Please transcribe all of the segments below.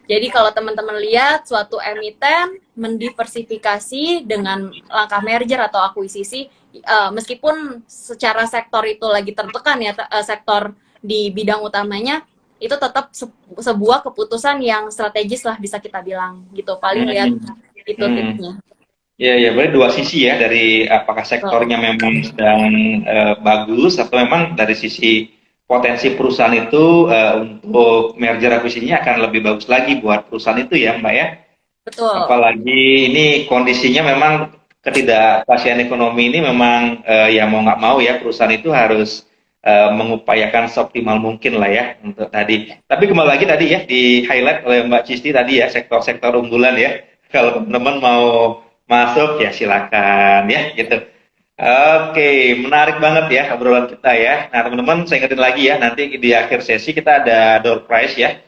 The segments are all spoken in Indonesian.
Jadi kalau teman-teman lihat suatu emiten mendiversifikasi dengan langkah merger atau akuisisi, meskipun secara sektor itu lagi tertekan ya, sektor di bidang utamanya, itu tetap sebuah keputusan yang strategis lah bisa kita bilang gitu. Paling lihat Hmm. itu Hmm. tipsnya. Ya, ya, berarti dua sisi ya, dari apakah So, sektornya memang sedang bagus atau memang dari sisi potensi perusahaan itu untuk merger akuisisinya akan lebih bagus lagi buat perusahaan itu ya, Mbak ya. betul. Apalagi ini kondisinya memang ketidakpastian ekonomi ini memang ya mau nggak mau ya perusahaan itu harus mengupayakan seoptimal mungkin lah ya untuk tadi. Tapi kembali lagi tadi ya di highlight oleh Mbak Cisti tadi ya sektor-sektor unggulan ya. Kalau teman-teman mau masuk ya silakan ya gitu. Oke, menarik banget ya obrolan kita ya. Nah, teman-teman, saya ingetin lagi ya, nanti di akhir sesi kita ada door prize ya,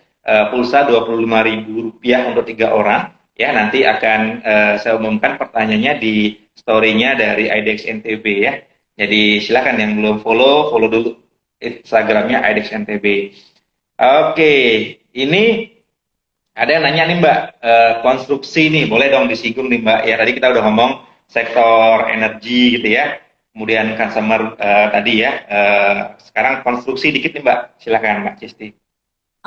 pulsa Rp25.000 untuk 3 orang. Ya, nanti akan saya umumkan pertanyaannya di story-nya dari IDX NTB ya. Jadi silakan yang belum follow, follow dulu Instagramnya IDX NTB. Oke, ini ada yang nanya nih Mbak, konstruksi nih, boleh dong disinggung nih Mbak. Ya tadi kita udah ngomong sektor energi gitu ya, kemudian consumer tadi ya. Sekarang konstruksi dikit nih Mbak, silakan Mbak Cisti.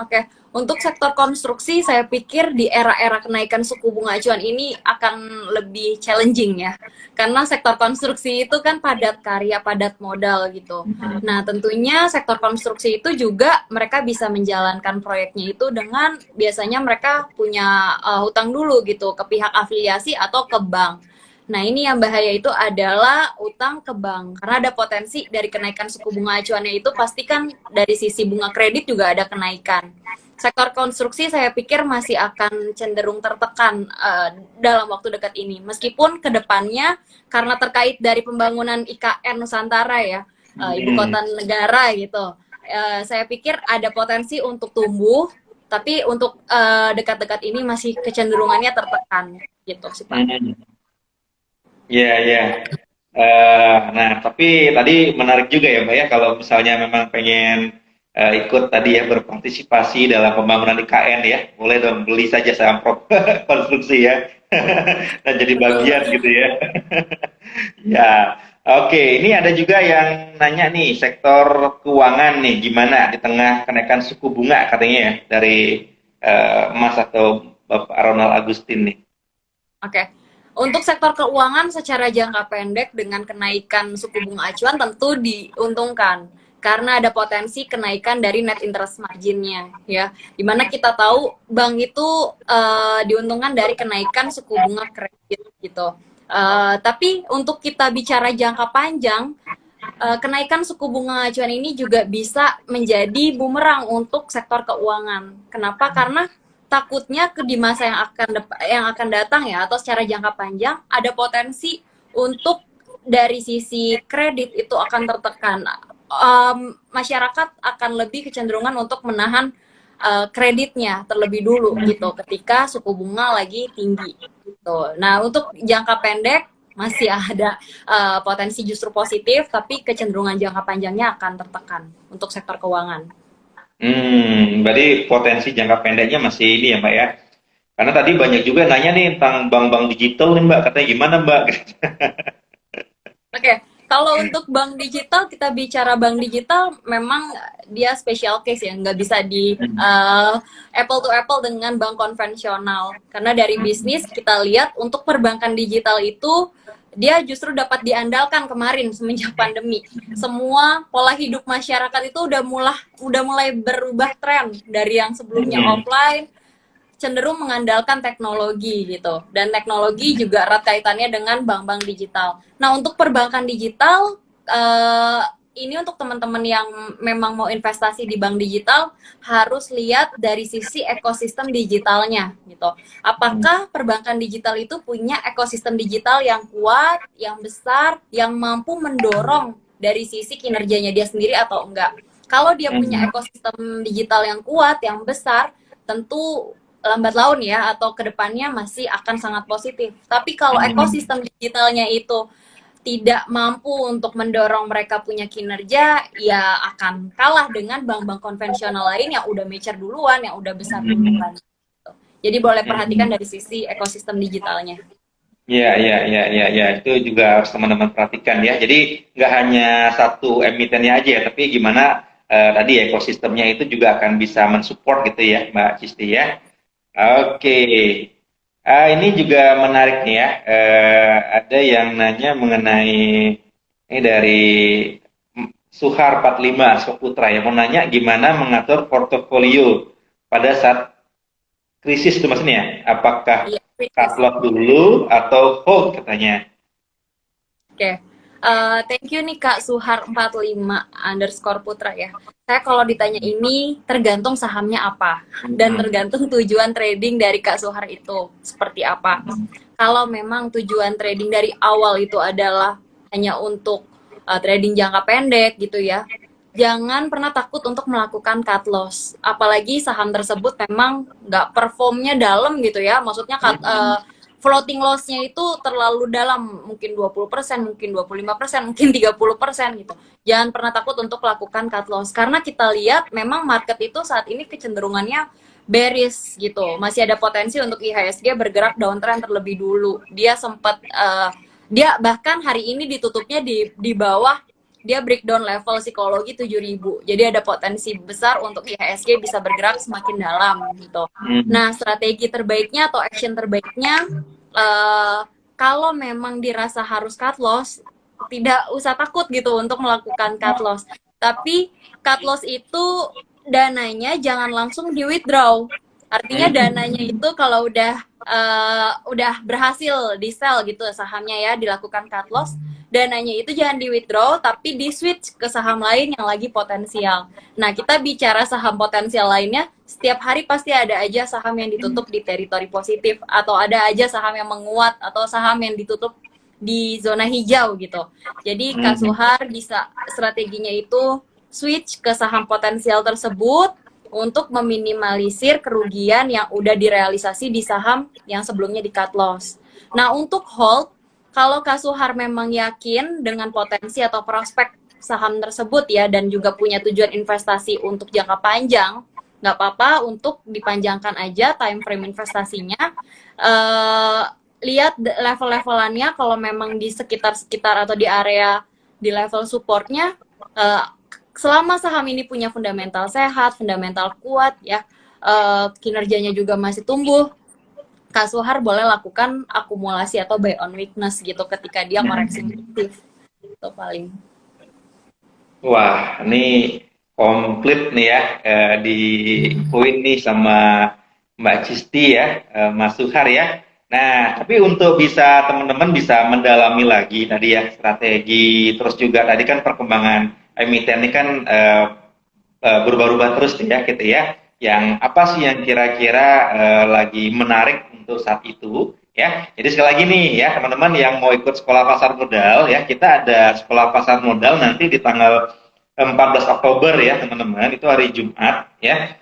Oke, untuk sektor konstruksi, saya pikir di era-era kenaikan suku bunga acuan ini akan lebih challenging ya. Karena sektor konstruksi itu kan padat karya, padat modal gitu. Nah, tentunya sektor konstruksi itu juga mereka bisa menjalankan proyeknya itu dengan biasanya mereka punya hutang dulu gitu ke pihak afiliasi atau ke bank. Nah, ini yang bahaya itu adalah utang ke bank. Karena ada potensi dari kenaikan suku bunga acuannya itu pasti kan dari sisi bunga kredit juga ada kenaikan. Sektor konstruksi saya pikir masih akan cenderung tertekan dalam waktu dekat ini. Meskipun kedepannya karena terkait dari pembangunan IKN Nusantara ya, ibu Hmm. kota negara gitu, saya pikir ada potensi untuk tumbuh, tapi untuk dekat-dekat ini masih kecenderungannya tertekan gitu sih Pak. Hmm. Ya, ya. Nah, tapi tadi menarik juga ya Mbak ya, kalau misalnya memang pengen ikut tadi ya berpartisipasi dalam pembangunan IKN ya, boleh dong beli saja saham konstruksi ya, dan jadi Betul, bagian betul. gitu ya. Ya, oke. Ini ada juga yang nanya nih, sektor keuangan nih, gimana di tengah kenaikan suku bunga katanya ya dari Mas atau Bapak Ronald Agustin nih. Oke. Untuk sektor keuangan secara jangka pendek dengan kenaikan suku bunga acuan tentu diuntungkan karena ada potensi kenaikan dari net interest marginnya ya. Dimana kita tahu bank itu diuntungkan dari kenaikan suku bunga kredit gitu. Tapi untuk kita bicara jangka panjang, kenaikan suku bunga acuan ini juga bisa menjadi bumerang untuk sektor keuangan. Kenapa? Karena takutnya ke di masa yang akan datang ya atau secara jangka panjang ada potensi untuk dari sisi kredit itu akan tertekan. Masyarakat akan lebih kecenderungan untuk menahan kreditnya terlebih dulu gitu ketika suku bunga lagi tinggi gitu. Nah, untuk jangka pendek masih ada potensi justru positif, tapi kecenderungan jangka panjangnya akan tertekan untuk sektor keuangan. Berarti potensi jangka pendeknya masih ini ya Mbak ya. Karena tadi banyak juga nanya nih tentang bank-bank digital nih Mbak, katanya gimana Mbak? Oke, kalau untuk bank digital, kita bicara bank digital, memang dia special case ya, nggak bisa di apple to apple dengan bank konvensional. Karena dari bisnis kita lihat untuk perbankan digital itu dia justru dapat diandalkan kemarin semenjak pandemi. Semua pola hidup masyarakat itu udah mulai berubah tren dari yang sebelumnya Hmm. offline cenderung mengandalkan teknologi gitu. Dan teknologi juga erat kaitannya dengan bank-bank digital. Nah, untuk perbankan digital, ini untuk teman-teman yang memang mau investasi di bank digital harus lihat dari sisi ekosistem digitalnya gitu. Apakah perbankan digital itu punya ekosistem digital yang kuat, yang besar, yang mampu mendorong dari sisi kinerjanya dia sendiri atau enggak? Kalau dia punya Hmm. ekosistem digital yang kuat, yang besar, tentu lambat laun ya atau kedepannya masih akan sangat positif. Tapi kalau Hmm. ekosistem digitalnya itu tidak mampu untuk mendorong mereka punya kinerja, ya akan kalah dengan bank-bank konvensional lain yang udah mature duluan, yang udah besar Hmm. duluan. Jadi boleh perhatikan Hmm. dari sisi ekosistem digitalnya. Ya, ya, ya, ya, ya, itu juga harus teman-teman perhatikan ya. Jadi nggak hanya satu emitennya aja ya, tapi gimana tadi ekosistemnya itu juga akan bisa mensupport gitu ya, Mbak Cisti ya. Oke. Ini juga menarik nih ya. Ada yang nanya mengenai ini dari Suhar 45 Soputra yang mau nanya gimana mengatur portofolio pada saat krisis itu maksudnya. Apakah Iya, cut kritis. loss dulu atau hold katanya? Oke. Thank you nih Kak Suhar 45_Putra ya. Saya kalau ditanya ini tergantung sahamnya apa dan Hmm. tergantung tujuan trading dari Kak Suhar itu seperti apa. Kalau memang tujuan trading dari awal itu adalah hanya untuk trading jangka pendek gitu ya, jangan pernah takut untuk melakukan cut loss. Apalagi saham tersebut memang nggak performnya dalam gitu ya. Maksudnya floating loss-nya itu terlalu dalam, mungkin 20%, mungkin 25%, mungkin 30% gitu. Jangan pernah takut untuk melakukan cut loss. Karena kita lihat memang market itu saat ini kecenderungannya bearish gitu. Masih ada potensi untuk IHSG bergerak downtrend terlebih dulu. Dia bahkan hari ini ditutupnya di bawah, dia breakdown level psikologi 7.000. Jadi ada potensi besar untuk IHSG bisa bergerak semakin dalam gitu. Hmm. Nah, strategi terbaiknya atau action terbaiknya, uh, kalau memang dirasa harus cut loss, tidak usah takut gitu untuk melakukan cut loss. Tapi cut loss itu dananya jangan langsung di withdraw. Artinya Hmm. dananya itu kalau udah berhasil di sell gitu sahamnya ya, dilakukan cut loss, dananya itu jangan di withdraw tapi di switch ke saham lain yang lagi potensial. Nah, kita bicara saham potensial lainnya, setiap hari pasti ada aja saham yang ditutup di teritori positif, atau ada aja saham yang menguat, atau saham yang ditutup di zona hijau gitu. Jadi Kak Hmm. Suhar bisa strateginya itu switch ke saham potensial tersebut untuk meminimalisir kerugian yang udah direalisasi di saham yang sebelumnya di cut loss. Nah, untuk hold, kalau Kak Suhar memang yakin dengan potensi atau prospek saham tersebut ya, dan juga punya tujuan investasi untuk jangka panjang, nggak apa-apa untuk dipanjangkan aja time frame investasinya. Uh, Lihat level-levelannya, kalau memang di sekitar-sekitar atau di area di level supportnya, uh, selama saham ini punya fundamental sehat, fundamental kuat ya, kinerjanya juga masih tumbuh, Kak Suhar boleh lakukan akumulasi atau buy on weakness gitu ketika dia koreksi aktif. Itu paling. Wah, ini komplit nih ya di poin nih sama Mbak Cisti ya, Mas Suhar ya. Nah, tapi untuk bisa teman-teman bisa mendalami lagi tadi ya strategi, terus juga tadi kan perkembangan emiten ini kan berubah-ubah terus ya gitu ya. Yang apa sih yang kira-kira lagi menarik untuk saat itu ya. Jadi sekali lagi nih ya teman-teman yang mau ikut sekolah pasar modal ya, kita ada sekolah pasar modal nanti di tanggal 14 Oktober ya teman-teman, itu hari Jumat ya.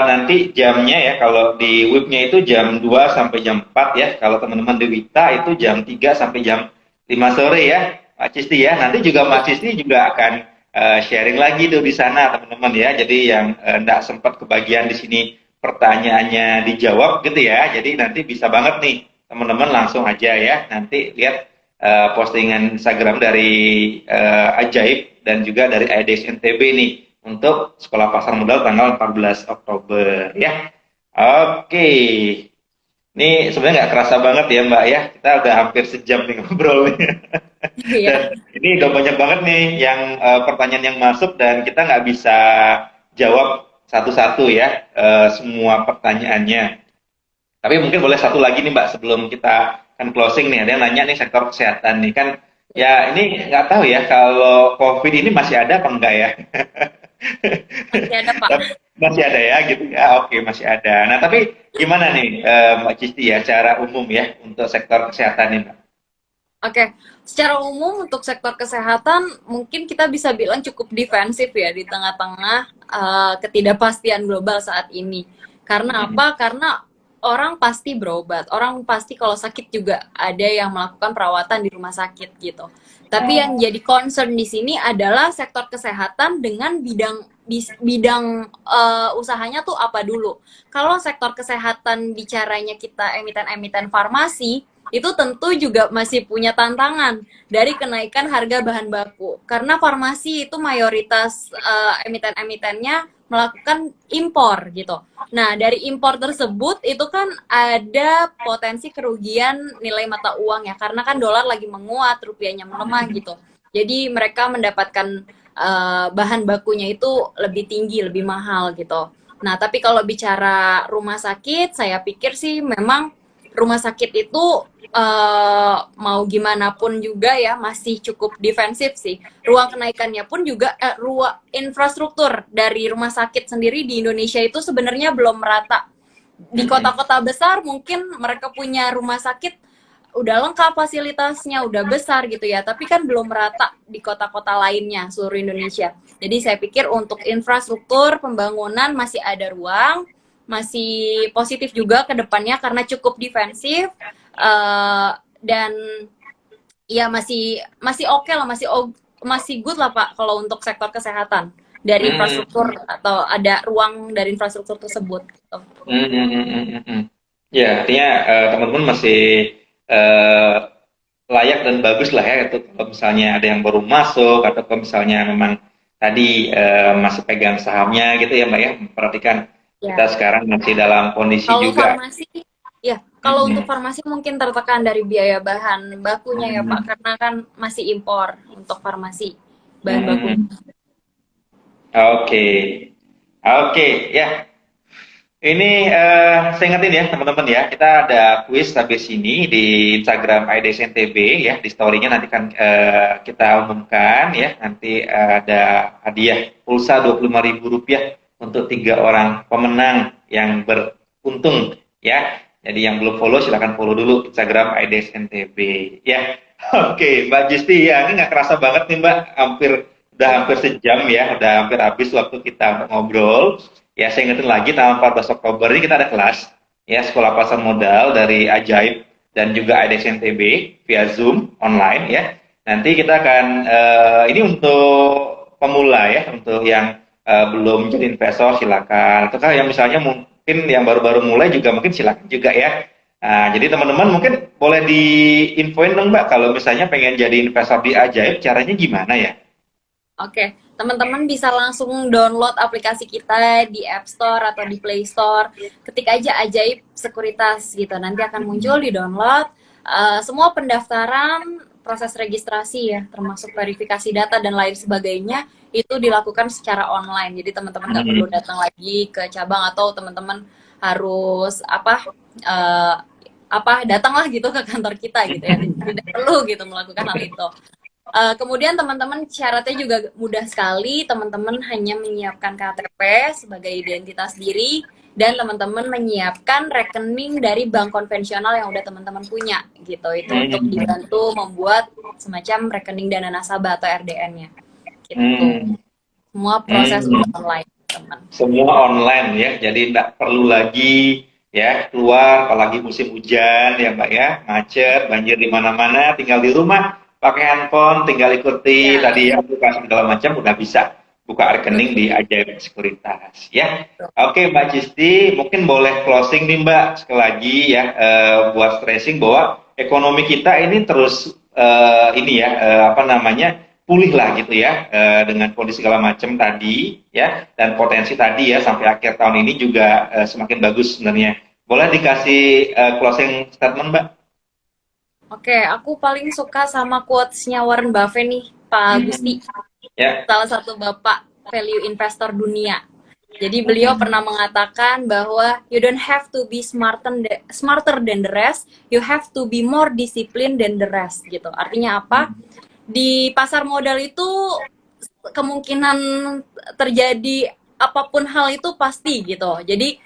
Nanti jamnya ya kalau di webnya itu jam 2 sampai jam 4 ya. Kalau teman-teman di Wita itu jam 3 sampai jam 5 sore ya, Pak Cisti ya. Nanti juga Mas Cisti juga akan sharing lagi tuh di sana teman-teman ya. Jadi yang enggak sempat kebagian di sini pertanyaannya dijawab gitu ya. Jadi nanti bisa banget nih teman-teman langsung aja ya. Nanti lihat postingan Instagram dari Ajaib dan juga dari IDX NTB nih untuk sekolah pasar modal tanggal 14 Oktober ya. Oke. Ini sebenarnya nggak kerasa banget ya Mbak ya. Kita udah hampir sejam nih ngobrol. Dan Iya. ini udah banyak banget nih yang pertanyaan yang masuk dan kita nggak bisa jawab satu-satu ya semua pertanyaannya. Tapi mungkin boleh satu lagi nih Mbak sebelum kita kan closing nih. Ada yang nanya nih sektor kesehatan nih kan. Ya ini nggak tahu ya kalau COVID ini masih ada apa enggak ya? Masih ada Pak. Masih ada ya gitu ya. Oke masih ada. Nah tapi gimana nih Mbak Cisti ya cara umum ya untuk sektor kesehatan ini Mbak? Oke, secara umum untuk sektor kesehatan mungkin kita bisa bilang cukup defensif ya di tengah-tengah ketidakpastian global saat ini. Karena apa? Karena orang pasti berobat, orang pasti kalau sakit juga ada yang melakukan perawatan di rumah sakit gitu. Tapi yang jadi concern di sini adalah sektor kesehatan dengan bidang usahanya tuh apa dulu. Kalau sektor kesehatan bicaranya kita emiten-emiten farmasi, itu tentu juga masih punya tantangan dari kenaikan harga bahan baku. Karena farmasi itu mayoritas emiten-emitennya melakukan impor gitu. Nah, dari impor tersebut itu kan ada potensi kerugian nilai mata uang ya, karena kan dolar lagi menguat, rupiahnya melemah gitu. Jadi mereka mendapatkan bahan bakunya itu lebih tinggi, lebih mahal gitu. Nah, tapi kalau bicara rumah sakit, saya pikir sih memang rumah sakit itu mau gimana pun juga ya masih cukup defensif sih. Ruang kenaikannya pun juga ruang infrastruktur dari rumah sakit sendiri di Indonesia itu sebenarnya belum merata. Di kota-kota besar mungkin mereka punya rumah sakit udah lengkap fasilitasnya, udah besar gitu ya, tapi kan belum merata di kota-kota lainnya seluruh Indonesia. Jadi saya pikir untuk infrastruktur pembangunan masih ada ruang, masih positif juga ke depannya karena cukup defensif dan ya masih oke lah, masih good lah Pak kalau untuk sektor kesehatan dari infrastruktur atau ada ruang dari infrastruktur tersebut. Gitu. Ya, artinya teman-teman masih layak dan bagus lah ya itu kalau misalnya ada yang baru masuk atau kalau misalnya memang tadi masih pegang sahamnya gitu ya Mbak ya, memperhatikan kita sekarang masih dalam kondisi kalau juga. Farmasi, ya kalau untuk farmasi mungkin tertekan dari biaya bahan bakunya ya Pak, karena kan masih impor untuk farmasi bahan bakunya. Oke, oke ya. Ini saya ingetin ya teman-teman ya, kita ada kuis habis ini di Instagram IDSNTB ya, di story-nya nanti kan kita umumkan ya, nanti ada hadiah pulsa Rp25.000 untuk 3 orang pemenang yang beruntung ya. Jadi yang belum follow silahkan follow dulu Instagram IDSNTB ya. Oke, Mbak Jisti ya, ini nggak kerasa banget nih Mbak, udah hampir sejam ya, udah hampir habis waktu kita untuk ngobrol. Ya, saya ingetin lagi tanggal 14 Oktober ini kita ada kelas ya sekolah pasar modal dari Ajaib dan juga IDS NTB via Zoom online ya. Nanti kita akan ini untuk pemula ya, untuk yang belum jadi investor silakan. Atau yang misalnya mungkin yang baru-baru mulai juga mungkin silakan juga ya. Nah, jadi teman-teman mungkin boleh diinfoin dong Mbak kalau misalnya pengen jadi investor di Ajaib caranya gimana ya? Oke, teman-teman bisa langsung download aplikasi kita di App Store atau di Play Store. Ketik aja Ajaib Sekuritas gitu. Nanti akan muncul di download. Semua pendaftaran, proses registrasi ya, termasuk verifikasi data dan lain sebagainya, itu dilakukan secara online. Jadi teman-teman nggak perlu datang lagi ke cabang atau teman-teman harus datanglah gitu ke kantor kita gitu ya. Tidak perlu gitu melakukan hal itu. Kemudian teman-teman syaratnya juga mudah sekali, teman-teman hanya menyiapkan KTP sebagai identitas diri dan teman-teman menyiapkan rekening dari bank konvensional yang udah teman-teman punya gitu. Itu untuk dibantu membuat semacam rekening dana nasabah atau RDN-nya. Gitu. Semua proses online, teman. Semua online ya, jadi tidak perlu lagi ya keluar, apalagi musim hujan ya Mbak ya, macet, banjir di mana-mana, tinggal di rumah pakai handphone, tinggal ikuti tadi ya aplikasi segala macam udah bisa buka rekening di Ajaib Sekuritas ya. Oke Mbak Cisti, mungkin boleh closing nih Mbak sekali lagi ya buat stressing bahwa ekonomi kita ini terus ini ya pulih lah gitu ya dengan kondisi segala macam tadi ya dan potensi tadi ya sampai akhir tahun ini juga semakin bagus sebenarnya. Boleh dikasih closing statement Mbak? Oke, aku paling suka sama quotes-nya Warren Buffett nih, Pak Gusti. Salah satu bapak value investor dunia. Jadi beliau pernah mengatakan bahwa you don't have to be smarter than the rest, you have to be more disciplined than the rest gitu. Artinya apa? Di pasar modal itu kemungkinan terjadi apapun hal itu pasti gitu. Jadi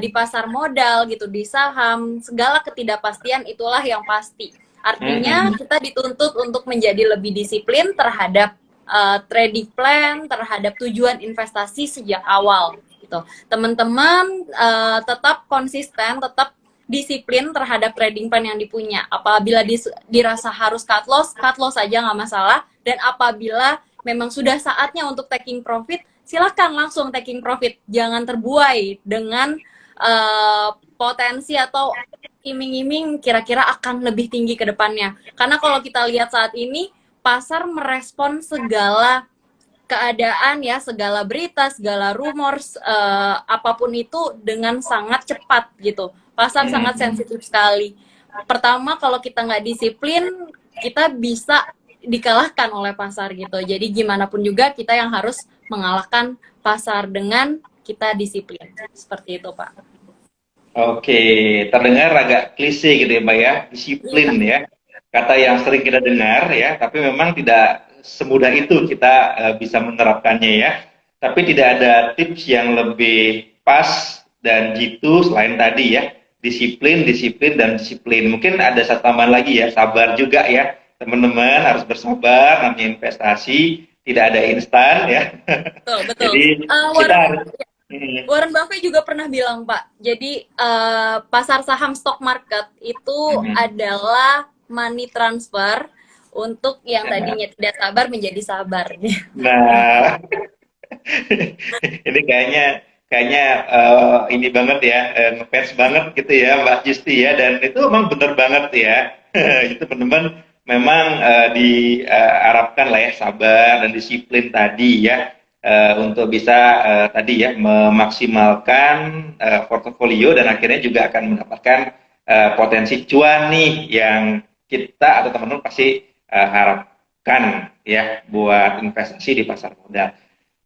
di pasar modal gitu, di saham, segala ketidakpastian itulah yang pasti. Artinya kita dituntut untuk menjadi lebih disiplin terhadap trading plan, terhadap tujuan investasi sejak awal. Gitu. gitu. Teman-teman tetap konsisten, tetap disiplin terhadap trading plan yang dipunya. Apabila dirasa harus cut loss aja nggak masalah. Dan apabila memang sudah saatnya untuk taking profit, silakan langsung taking profit. Jangan terbuai dengan potensi atau iming-iming kira-kira akan lebih tinggi ke depannya. Karena kalau kita lihat saat ini, pasar merespon segala keadaan ya, segala berita, segala rumors, apapun itu dengan sangat cepat gitu. Pasar sangat sensitif sekali. Pertama, kalau kita nggak disiplin, kita bisa dikalahkan oleh pasar gitu. Jadi gimana pun juga kita yang harus mengalahkan pasar dengan kita disiplin. Seperti itu, Pak. Oke, terdengar agak klise gitu ya, Mbak ya, disiplin Iya, ya. Kata yang sering kita dengar ya, tapi memang tidak semudah itu kita bisa menerapkannya ya. Tapi tidak ada tips yang lebih pas dan jitu selain tadi ya, disiplin, disiplin, dan disiplin. Mungkin ada satu tambahan lagi ya, sabar juga ya. Teman-teman harus bersabar, namanya investasi, tidak ada instan ya. betul, betul. Jadi kita Warren, harus, hmm, Warren Buffett juga pernah bilang, Pak, jadi pasar saham stock market itu hmm, adalah money transfer untuk yang hmm. tadinya tidak sabar menjadi sabar. Nah, ini kayaknya kayaknya ini banget ya, ngefans banget gitu ya Mbak Justi ya, dan itu memang bener banget ya. Itu teman-teman memang diharapkan lah ya sabar dan disiplin tadi ya, untuk bisa tadi ya memaksimalkan portofolio dan akhirnya juga akan mendapatkan potensi cuan nih yang kita atau teman-teman pasti harapkan ya buat investasi di pasar modal.